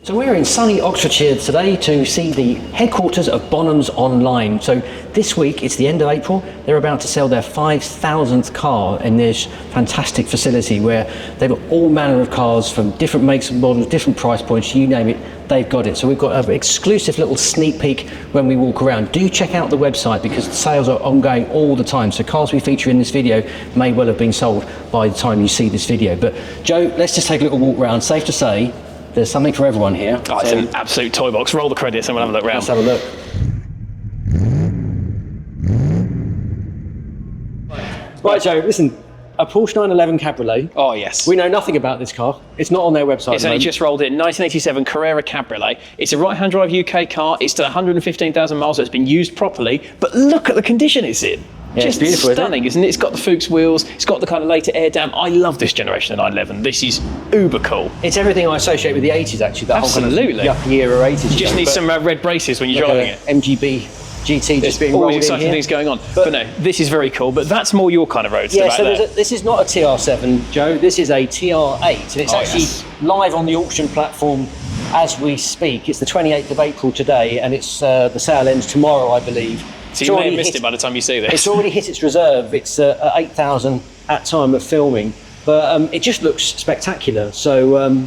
So we're in sunny Oxfordshire today to see the headquarters of Bonhams Online. So this week, it's the end of April, they're about to sell their 5,000th car in this fantastic facility where they've got all manner of cars from different makes and models, different price points, you name it, they've got it. So we've got an exclusive little sneak peek when we walk around. Do check out the website because the sales are ongoing all the time. So cars we feature in this video may well have been sold by the time you see this video. But Joe, let's just take a little walk around. Safe to say, there's something for everyone here. Oh, it's an absolute toy box. Roll the credits and we'll have a look round. Let's have a look. Right, Joe, listen, a Porsche 911 Cabriolet. Oh, yes. We know nothing about this car. It's not on their website. It's only just rolled in. 1987 Carrera Cabriolet. It's a right-hand drive UK car. It's done 115,000 miles, so it's been used properly. But look at the condition it's in. Yeah, just it's beautiful, stunning, isn't it? It's got the Fuchs wheels. It's got the kind of later air dam. I love this generation of 911. This is uber cool. It's everything I associate with the 80s, actually. That Absolutely. whole kind of yuppie era 80s. You just need some red braces when you're driving it. MGB GT just being all rolled these in exciting here. things going on. But no, this is very cool. But that's more your kind of roadster. Yeah, back so there. this is not a TR7, Joe. This is a TR8, and it's actually live on the auction platform as we speak. It's the 28th of April today, and it's the sale ends tomorrow, I believe. So you may have missed it by the time you see this. It's already hit its reserve. It's at 8,000 at time of filming, but it just looks spectacular. So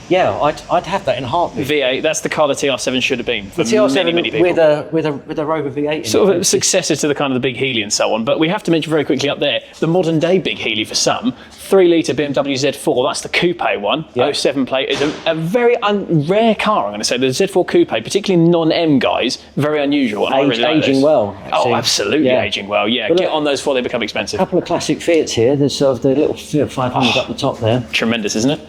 yeah, I'd have that in a heartbeat. V8, that's the car the TR7 should have been for the TR7 many people. with a Rover V8 in Sort it. of a successor to the kind of the Big Healy and so on. But we have to mention very quickly up there, the modern day Big Healy for some, 3-litre BMW Z4, that's the coupe one, 07 plate, is a very rare car, I'm going to say. The Z4 coupe, particularly non-M guys, very unusual. And I really like aging this. well. Oh, absolutely aging well, yeah. But get look, on those before they become expensive. A couple of classic Fiats here. There's sort of the little 500 up the top there. Tremendous, isn't it?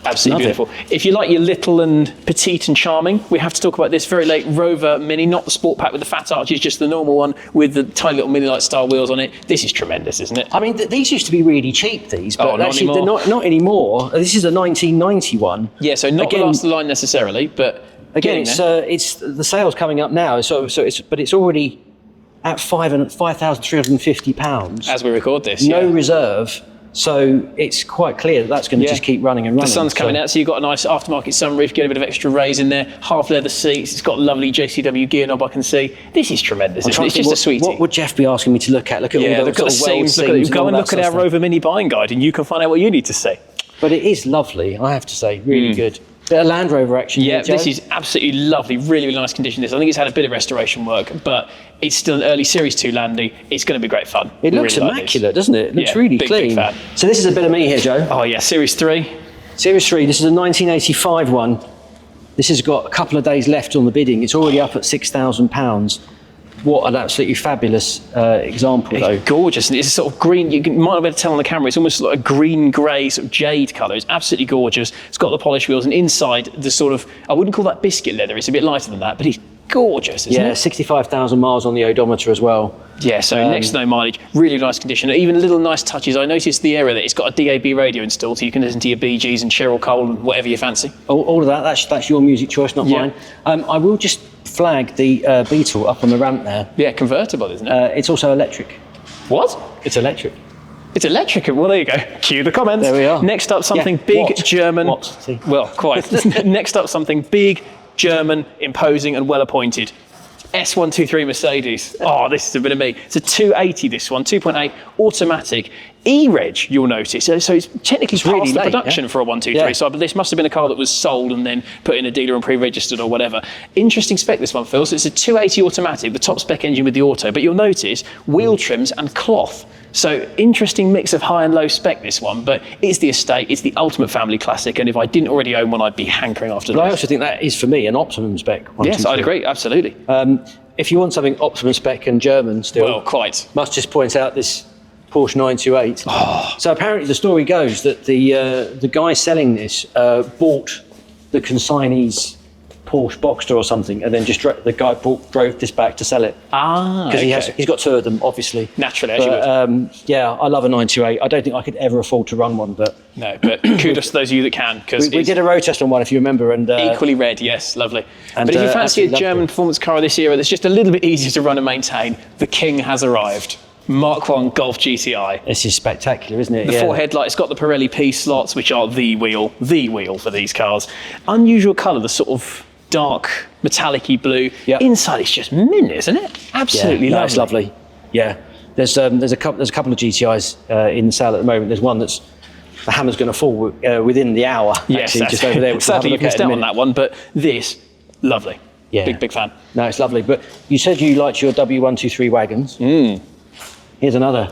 Absolutely Love beautiful. If you like your little and petite and charming, we have to talk about this very late Rover Mini, not the sport pack with the fat arches, just the normal one with the tiny little Mini-Lite style wheels on it. This is tremendous, isn't it? I mean, these used to be really cheap, these, but not actually anymore. they're not anymore. This is a 1991. Yeah, so not the last of the line necessarily, but again, it's the sales coming up now. So it's already at £5,350 as we record this. No reserve. So it's quite clear that that's going to just keep running and running. The sun's coming out, so you've got a nice aftermarket sunroof, get a bit of extra raise in there, half leather seats, it's got lovely JCW gear knob I can see. This is tremendous, isn't it? It's just a sweetie. What would Jeff be asking me to look at? Look at all the sort of seams. Go and look at our Rover Mini buying guide and you can find out what you need to see. But it is lovely, I have to say, really good. Bit of Land Rover action. Yeah, here, this is absolutely lovely, really, really nice condition. I think it's had a bit of restoration work, but it's still an early Series 2 Landy. It's going to be great fun. It looks really immaculate, doesn't it? It looks really clean. Big fan. So this is a bit of me here, Joe. Oh yeah, Series 3. Series 3, this is a 1985 one. This has got a couple of days left on the bidding. It's already up at £6,000. What an absolutely fabulous example, though. It's gorgeous. It's a sort of green, you might be able to tell on the camera, it's almost like a green-grey sort of jade colour. It's absolutely gorgeous. It's got the polished wheels, and inside the sort of, I wouldn't call that biscuit leather, it's a bit lighter than that, but it's gorgeous, isn't it? Yeah, 65,000 miles on the odometer as well. Yeah, so next to no mileage, really nice condition. Even little nice touches. I noticed the area that it's got a DAB radio installed, so you can listen to your Bee Gees and Cheryl Cole and whatever you fancy. All of that, that's your music choice, not mine. I will just flag the Beetle up on the ramp there. Yeah, convertible, isn't it? It's also electric. What? It's electric. It's electric. Well, there you go. Cue the comments. There we are. Next up, something big, German. See? Well, quite. Next up, something big, German, imposing, and well appointed. S123 Mercedes. Oh, this is a bit of me. It's a 280, this one, 2.8 automatic. E-Reg, you'll notice. So it's technically past really the late, production for a 123. So but this must have been a car that was sold and then put in a dealer and pre-registered or whatever. Interesting spec, this one, Phil. So it's a 280 automatic, the top spec engine with the auto. But you'll notice wheel trims and cloth. So interesting mix of high and low spec, this one, but it's the estate, it's the ultimate family classic, and if I didn't already own one, I'd be hankering after this. I also think that is, for me, an optimum spec. Yes, I'd agree, absolutely. If you want something optimum spec and German still, well, quite. Must just point out this Porsche 928. Oh. So apparently the story goes that the guy selling this bought the consignee's Porsche Boxster or something, and then just the guy drove this back to sell it. Because he's got two of them, obviously. Naturally, as you would. Yeah, I love a 928. I don't think I could ever afford to run one, but no. But kudos to those of you that can, because we did a road test on one, if you remember, and equally red. Yes, lovely. And, but if you fancy a German it. performance car of this era that's just a little bit easier to run and maintain, the King has arrived. Mark 1 Golf GTI. This is spectacular, isn't it? The four headlights, got the Pirelli P slots, which are the wheel for these cars. Unusual colour, the sort of dark metallic-y blue. Yep. Inside it's just mint, isn't it? Absolutely lovely. It's lovely. Yeah. There's a couple of GTIs in sale at the moment. There's one that's the hammer's going to fall within the hour. Yes, actually, just over there. Sadly, you've missed out on that one, but this, lovely. Yeah. Big fan. No, it's lovely. But you said you liked your W123 wagons. Here's another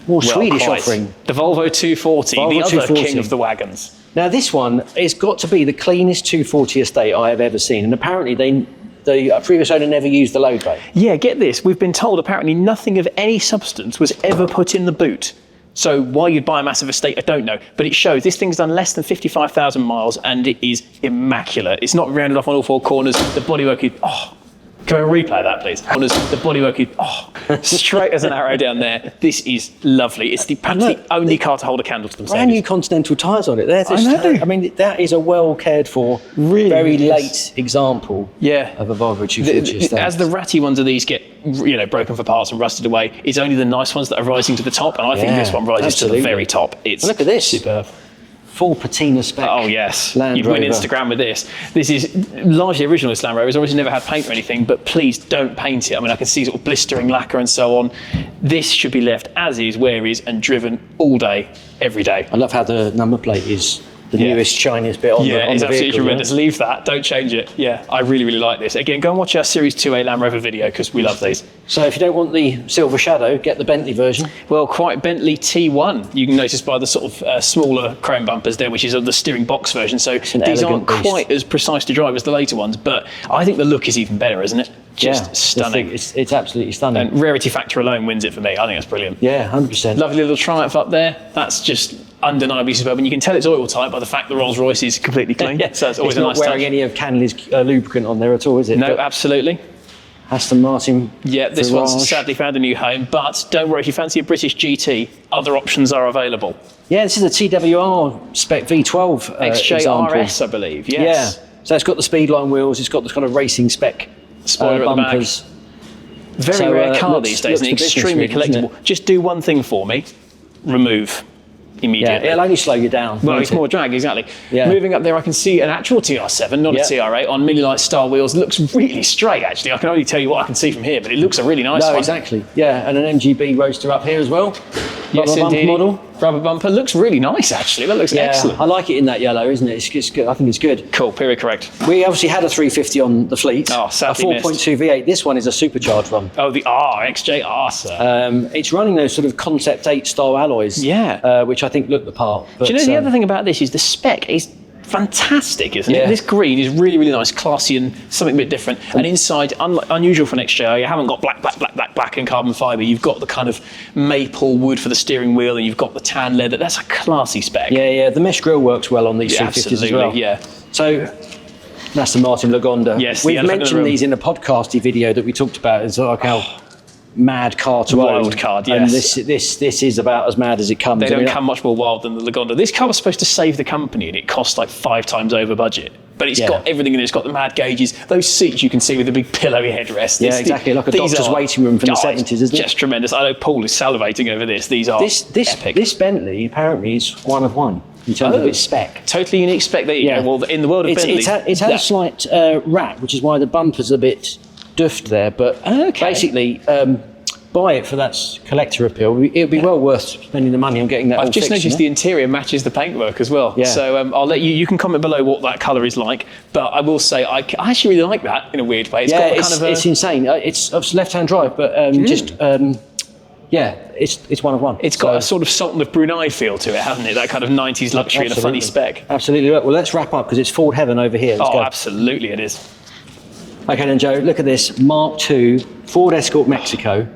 more Swedish offering. The Volvo 240, the other king of the wagons. Now this one has got to be the cleanest 240 estate I have ever seen, and apparently the previous owner never used the load bay. Yeah, get this. We've been told apparently nothing of any substance was ever put in the boot. So why you'd buy a massive estate, I don't know. But it shows this thing's done less than 55,000 miles and it is immaculate. It's not rounded off on all four corners. The bodywork is, can we replay that, please? The bodywork is, straight as an arrow down there. This is lovely. It's perhaps the only car to hold a candle to the Mercedes. Brand new Continental tyres on it. I mean, that is a well cared for, really very late example of a Volvo 240 estate. As the ratty ones of these get broken for parts and rusted away, it's only the nice ones that are rising to the top, and I think this one rises to the very top. It's look at this. Superb. Full patina spec. Oh yes, Land you'd win Rover. Instagram with this. This is largely original Land Rover. It's obviously never had paint or anything, but please don't paint it. I mean, I can see sort of blistering lacquer and so on. This should be left as is, where is, and driven all day, every day. I love how the number plate is the newest, shiniest bit on the vehicle. Yeah, it's absolutely tremendous. Leave that. Don't change it. Yeah, I really, really like this. Again, go and watch our Series 2A Land Rover video because we love these. So if you don't want the Silver Shadow, get the Bentley version. Well, quite Bentley T1. You can notice by the sort of smaller chrome bumpers there, which is of the steering box version. So these aren't quite as precise to drive as the later ones, but I think the look is even better, isn't it? Just stunning. It's absolutely stunning. And rarity factor alone wins it for me. I think that's brilliant. Yeah, 100%. Lovely little Triumph up there. That's just undeniably superb, and you can tell it's oil tight by the fact the Rolls Royce is completely clean. So it's always a nice touch. It's not wearing any of Canley's lubricant on there at all, is it? No, absolutely. Aston Martin. Yeah, this one's sadly found a new home, but don't worry, if you fancy a British GT, other options are available. Yeah, this is a TWR spec V12 XJRS, I believe. Yes. Yeah. So it's got the Speedline wheels. It's got this kind of racing spec spoiler at bumpers. The back. Very rare car these days, and extremely collectible. Just do one thing for me: remove. Immediately. Yeah, it'll only slow you down. Well, it's more drag, exactly. Yeah. Moving up there, I can see an actual TR7, not a TR8, on Mini Light star wheels. It looks really straight, actually. I can only tell you what I can see from here, but it looks a really nice one. No, exactly. Yeah, and an MGB Roadster up here as well. Yes, indeed. Model. Rubber bumper. Looks really nice, actually. That looks excellent. I like it in that yellow, isn't it? It's good. I think it's good. Cool, period correct. We obviously had a 350 on the fleet. Oh, sadly a 4.2 V8. This one is a supercharged one. Oh, the XJR, sir. It's running those sort of Concept 8 style alloys. Yeah. Which I think look the part. But, do you know the other thing about this is the spec is fantastic, isn't it? This green is really, really nice, classy, and something a bit different. And inside, unusual for an XJR, you haven't got black and carbon fibre. You've got the kind of maple wood for the steering wheel, and you've got the tan leather. That's a classy spec. Yeah. The mesh grille works well on these 350s as well. Yeah. So that's the Martin Lagonda. Yes, we've mentioned these in a podcasty video that we talked about. It's like how mad car to wild own. card, yes. And this is about as mad as it comes. They don't come much more wild than the Lagonda. This car was supposed to save the company, and it cost like 5 times over budget. But it's got everything in it. It's got the mad gauges, those seats you can see with the big pillowy headrest. Yeah, exactly, like a doctor's waiting room from the 70s, isn't it? Just tremendous. I know Paul is salivating over this. These are epic. This Bentley apparently is one of one in terms of its spec. Totally unique spec. There you go. Well, in the world of Bentley, it's had a slight wrap, which is why the bumper's a bit doofed there. But basically, buy it for that collector appeal. It would be well worth spending the money on getting that. I've just noticed the interior matches the paintwork as well. Yeah. So I'll let you can comment below what that colour is like. But I will say I actually really like that in a weird way. It's insane. It's obviously left-hand drive, but it's one of one. It's got a sort of Sultan of Brunei feel to it, hasn't it? That kind of 90s luxury and a funny spec. Absolutely. Well, let's wrap up because it's Ford heaven over here. Let's go. Absolutely it is. Okay then, Joe, look at this. Mark II Ford Escort Mexico.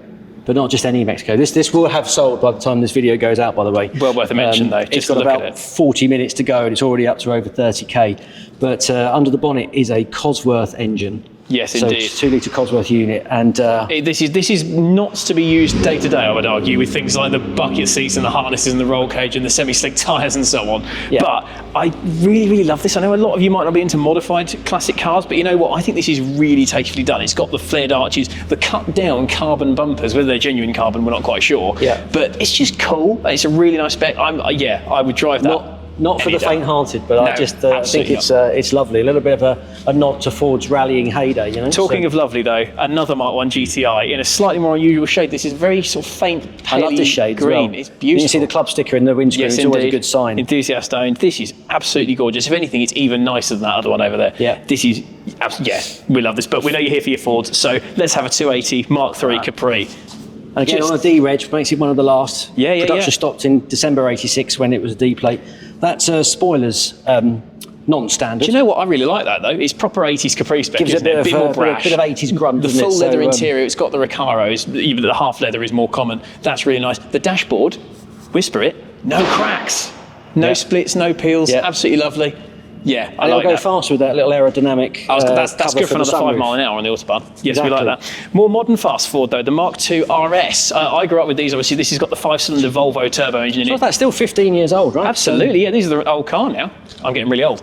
But not just any Mexico. This will have sold by the time this video goes out, by the way. Well worth a mention, though. It's got about 40 minutes to go, and it's already up to over 30k. But under the bonnet is a Cosworth engine. Yes, so indeed. it's 2 litre Cosworth unit, and This is not to be used day to day, I would argue, with things like the bucket seats and the harnesses and the roll cage and the semi-slick tyres and so on. Yeah. But I really, really love this. I know a lot of you might not be into modified classic cars, but you know what? I think this is really tastefully done. It's got the flared arches, the cut down carbon bumpers, whether they're genuine carbon, we're not quite sure. Yeah. But it's just cool. It's a really nice spec. I would drive that. Not for any the day. faint-hearted, but No, I just think absolutely it's lovely. A little bit of a nod to Ford's rallying heyday, you know. Talking of lovely though, another Mark 1 GTI in a slightly more unusual shade. This is very sort of faint, I love this shade green. as well. It's beautiful. You see the club sticker in the windscreen. Yes, it's always a indeed. good sign. Enthusiast owned. This is absolutely gorgeous. If anything, it's even nicer than that other one over there. Yeah. This is, we love this. But we know you're here for your Fords, so let's have a 280 Mark III Capri. And again, Just- on a D-Reg, makes it one of the last. Yeah. Production stopped in December '86 when it was a D plate. That's spoilers, non-standard. Do you know what? I really like that though. It's proper 80s Capri spec, Gives it isn't it? a bit, more of, brash. bit of 80s grunt, The doesn't full it? leather So, interior, it's got the Recaros, even the half leather is more common. That's really nice. The dashboard, whisper it, no cracks, no splits, no peels, Yeah. absolutely lovely. Yeah, I and like it'll go that. faster with that little aerodynamic. That's cover good for the another 5 sunroof. mile an hour on the Autobahn. Yes, we Exactly. like that. More modern fast Ford though, the Mark II RS. I grew up with these, obviously. This has got the 5-cylinder Volvo turbo engine in So it. that's still 15 years old, right? Absolutely, yeah, these are the old car now. I'm getting really old.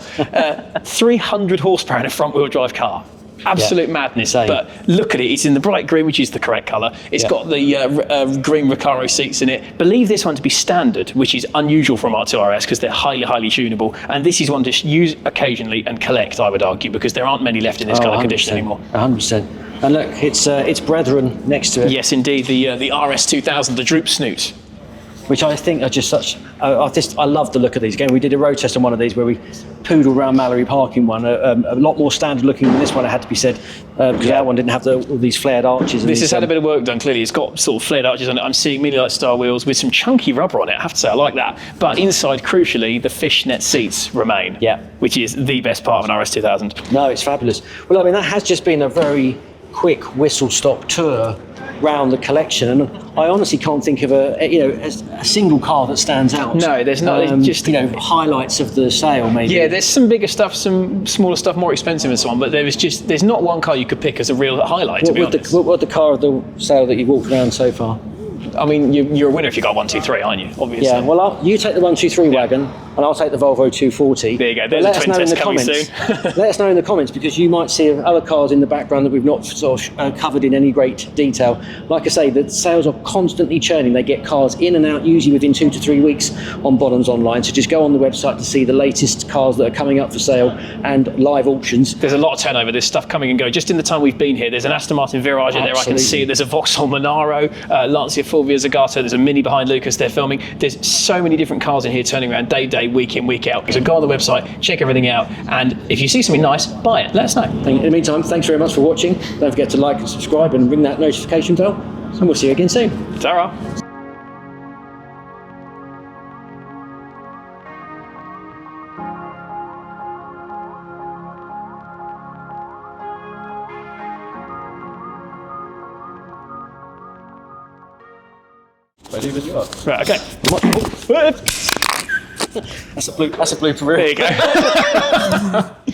300 horsepower in a front wheel drive car. Absolute madness. Insane. But look at it, it's in the bright green, which is the correct colour. It's got the green Recaro seats in it. Believe this one to be standard, which is unusual from Mark II RS because they're highly, highly tunable. And this is one to use occasionally and collect, I would argue, because there aren't many left in this colour condition anymore. 100%. And look, it's brethren next to it. Yes, indeed, the RS 2000, the droop snoot. Which I think are just such. I love the look of these. Again, we did a road test on one of these where we poodled around Mallory Park in one. A lot more standard looking than this one, it had to be said, because our one didn't have all these flared arches. And This has these, had a bit of work done, clearly. It's got sort of flared arches on it. I'm seeing Mini Light Star wheels with some chunky rubber on it, I have to say, I like that. But inside, crucially, the fishnet seats remain. Yeah. Which is the best part of an RS 2000. No, it's fabulous. Well, I mean, that has just been a very quick whistle-stop tour round the collection, and I honestly can't think of a single car that stands out. No, there's not. It's just highlights of the sale, maybe. Yeah, there's some bigger stuff, some smaller stuff, more expensive and so on. But there's not one car you could pick as a real highlight. To be honest, What the car of the sale that you've walked around so far? I mean, you're a winner if you got 1, 2, 3, aren't you? Obviously. Yeah. Well, you take the 123 wagon, and I'll take the Volvo 240. There you go. There's Let a us twin know in test the coming comments. soon. Let us know in the comments, because you might see other cars in the background that we've not sort of covered in any great detail. Like I say, the sales are constantly churning. They get cars in and out usually within 2 to 3 weeks on Bonhams Online. So just go on the website to see the latest cars that are coming up for sale and live auctions. There's a lot of turnover. There's stuff coming and go. Just in the time we've been here, there's an Aston Martin Virage in there. I can Absolutely. see it. There's a Vauxhall Monaro, Lancia Fulvia Zagato. There's a Mini behind Lucas. They're filming. There's so many different cars in here turning around day to day, week in, week out. So go on the website, check everything out, and if you see something nice, buy it. Let us know. In the meantime, thanks very much for watching. Don't forget to like and subscribe and ring that notification bell, and we'll see you again soon. Ta-ra. Right, okay. That's a blooper. There you go.